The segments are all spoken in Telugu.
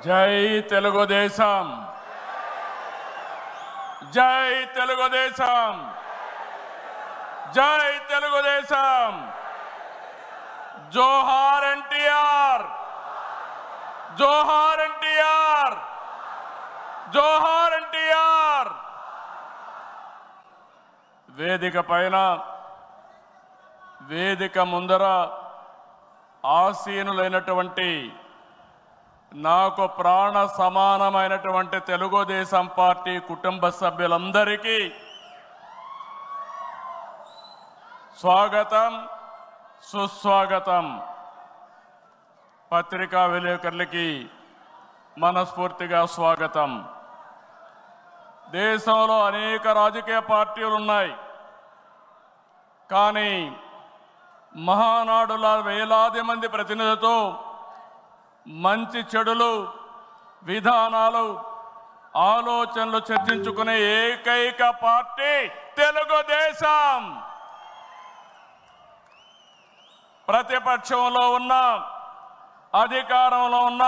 జై తెలుగుదేశం, జై తెలుగుదేశం, జై తెలుగుదేశం. జోహార్ ఎన్టీఆర్, జోహార్ ఎన్టీఆర్, జోహార్ ఎన్టీఆర్. వేదిక పైన, వేదిక ముందర ఆసీనులైనటువంటి నాకు ప్రాణ సమానమైనటువంటి తెలుగుదేశం పార్టీ కుటుంబ సభ్యులందరికీ స్వాగతం, సుస్వాగతం. పత్రికా విలేకరులకి మనస్ఫూర్తిగా స్వాగతం. దేశంలో అనేక రాజకీయ పార్టీలు ఉన్నాయి, కానీ మహానాడుల వేలాది మంది ప్రతినిధులతో మంచి చెడులు, విధానాలు, ఆలోచనలు చర్చించుకునే ఏకైక పార్టీ తెలుగుదేశం. ప్రతిపక్షంలో ఉన్న, అధికారంలో ఉన్న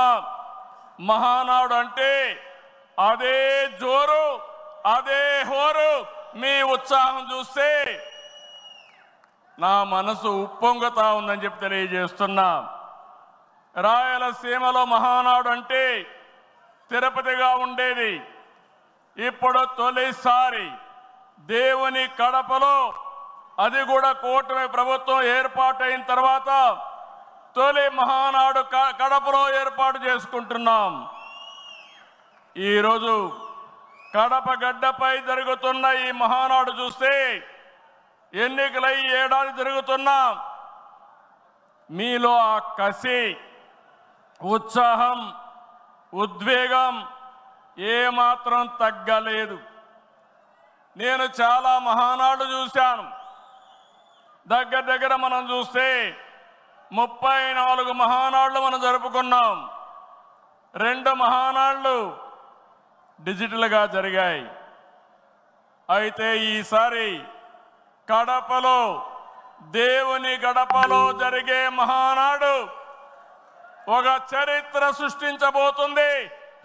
మహానాడు అంటే అదే జోరు, అదే హోరు. మీ ఉత్సాహం చూస్తే నా మనసు ఉప్పొంగుతా ఉందని చెప్పి తెలియజేస్తున్నా. రాయలసీమలో మహానాడు అంటే తిరుపతిగా ఉండేది. ఇప్పుడు తొలిసారి దేవుని కడపలో, అది కూడా కూటమి ప్రభుత్వం ఏర్పాటైన తర్వాత తొలి మహానాడు కడపలో ఏర్పాటు చేసుకుంటున్నాం. ఈరోజు కడప గడ్డపై జరుగుతున్న ఈ మహానాడు చూస్తే ఎన్నికలై ఏడాది జరుగుతున్నా మీలో ఆ కసి, ఉత్సాహం, ఉద్వేగం ఏమాత్రం తగ్గలేదు. నేను చాలా మహానాడు చూశాను. దగ్గర మనం చూస్తే 34 మహానాడులు మనం జరుపుకున్నాం. 2 మహానాడులు డిజిటల్గా జరిగాయి. అయితే ఈసారి కడపలో, దేవుని గడపలో జరిగే మహానాడు ఒక చరిత్ర సృష్టించబోతుంది.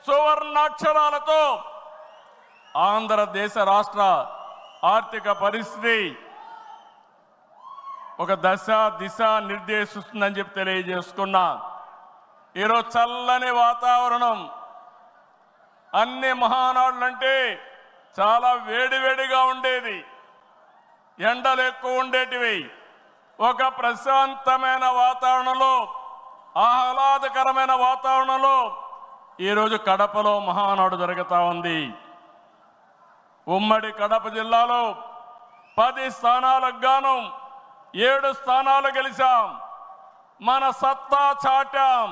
సువర్ణాక్షరాలతో ఆంధ్రదేశ రాష్ట్ర ఆర్థిక పరిస్థితి ఒక దశ దిశ నిర్దేశిస్తుందని చెప్పి తెలియజేసుకున్నా. ఈరోజు చల్లని వాతావరణం. అన్ని మహానాడులంటే చాలా వేడివేడిగా ఉండేది, ఎండలు ఎక్కువ ఉండేటివి. ఒక ప్రశాంతమైన వాతావరణంలో, ఆహ్లాదకరమైన వాతావరణంలో ఈరోజు కడపలో మహానాడు జరుగుతూ ఉంది. ఉమ్మడి కడప జిల్లాలో 10 స్థానాలకు గాను 7 స్థానాలు గెలిచాం. మన సత్తా చాటాం.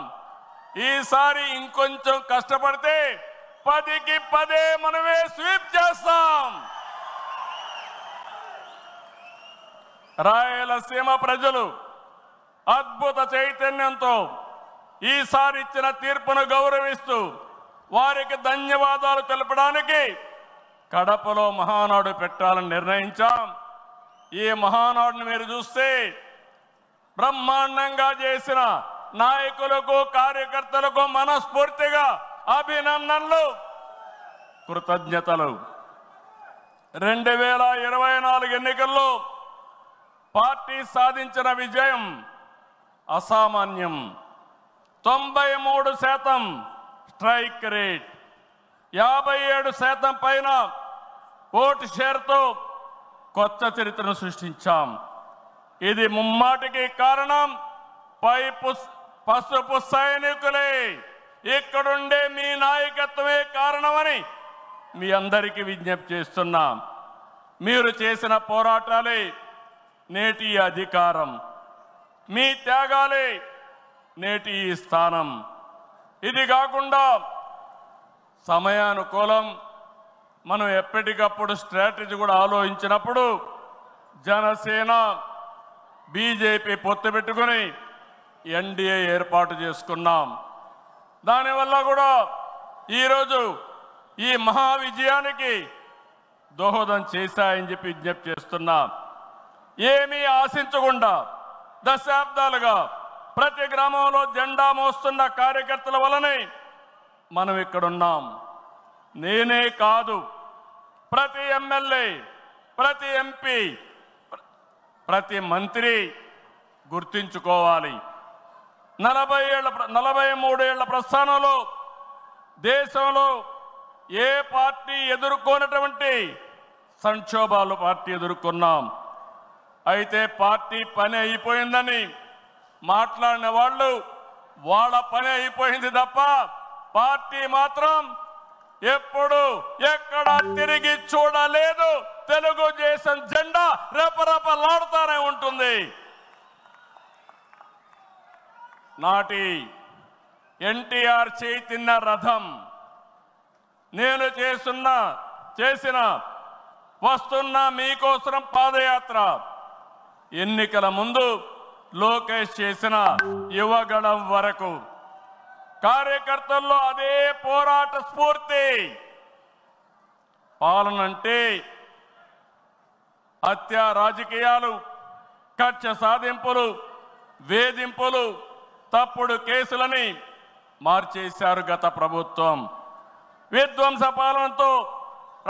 ఈసారి ఇంకొంచెం కష్టపడితే 10కి 10 మనమే స్వీప్ చేస్తాం. రాయలసీమ ప్రజలు అద్భుత చైతన్యంతో ఈసారి ఇచ్చిన తీర్పును గౌరవిస్తూ వారికి ధన్యవాదాలు తెలపడానికి కడపలో మహానాడు పెట్టాలని నిర్ణయించాం. ఈ మహానాడుని మీరు చూస్తే బ్రహ్మాండంగా చేసిన నాయకులకు, కార్యకర్తలకు మనస్ఫూర్తిగా అభినందనలు, కృతజ్ఞతలు. 2024 ఎన్నికల్లో పార్టీ సాధించిన విజయం అసామాన్యం. 93% స్ట్రైక్ రేట్, 57% పైన ఓటు షేర్తో కొత్త చరిత్రను సృష్టించాం. ఇది ముమ్మాటికి కారణం పసుపు సైనికులే. ఇక్కడుండే మీ నాయకత్వమే కారణమని మీ అందరికీ విజ్ఞప్తి చేస్తున్నాం. మీరు చేసిన పోరాటాలే నేటి అధికారం, మీ త్యాగాలే నేటి ఈ స్థానం. ఇది కాకుండా సమయానుకూలం మనం ఎప్పటికప్పుడు స్ట్రాటజీ కూడా ఆలోచించినప్పుడు జనసేన, బీజేపీ పొత్తు పెట్టుకొని ఎన్డీఏ ఏర్పాటు చేసుకున్నాం. దానివల్ల కూడా ఈరోజు ఈ మహా విజయానికి దోహదం చేశాయని చెప్పి విజ్ఞప్తి చేస్తున్నా. ఏమీ ఆశించకుండా దశాబ్దాలుగా ప్రతి గ్రామంలో జెండా మోస్తున్న కార్యకర్తల వలనే మనం ఇక్కడున్నాం. నేనే కాదు, ప్రతి ఎమ్మెల్యే, ప్రతి ఎంపీ, ప్రతి మంత్రి గుర్తించుకోవాలి. 43 ఏళ్ల ప్రస్థానంలో దేశంలో ఏ పార్టీ ఎదుర్కొన్నటువంటి సంక్షోభాలు పార్టీ ఎదుర్కొన్నాం. అయితే పార్టీ పని అయిపోయిందని మాట్లాడిన వాళ్ళు వాళ్ళ పని అయిపోయింది తప్ప పార్టీ మాత్రం ఎప్పుడు ఎక్కడ తిరిగి చూడలేదు. తెలుగుదేశం జెండా రెపరెపలాడుతూనే ఉంటుంది. నాటి ఎన్టీఆర్ చైతన్య రథం, నేను చేసిన వస్తున్న మీకోసం పాదయాత్ర, ఎన్నికల ముందు లోకేష్ చేసిన యువగళం వరకు కార్యకర్తల్లో అదే పోరాట స్ఫూర్తి. పాలనంటే హత్య రాజకీయాలు, కక్ష సాధింపులు, వేధింపులు, తప్పుడు కేసులని మార్చేశారు గత ప్రభుత్వం. విధ్వంస పాలనతో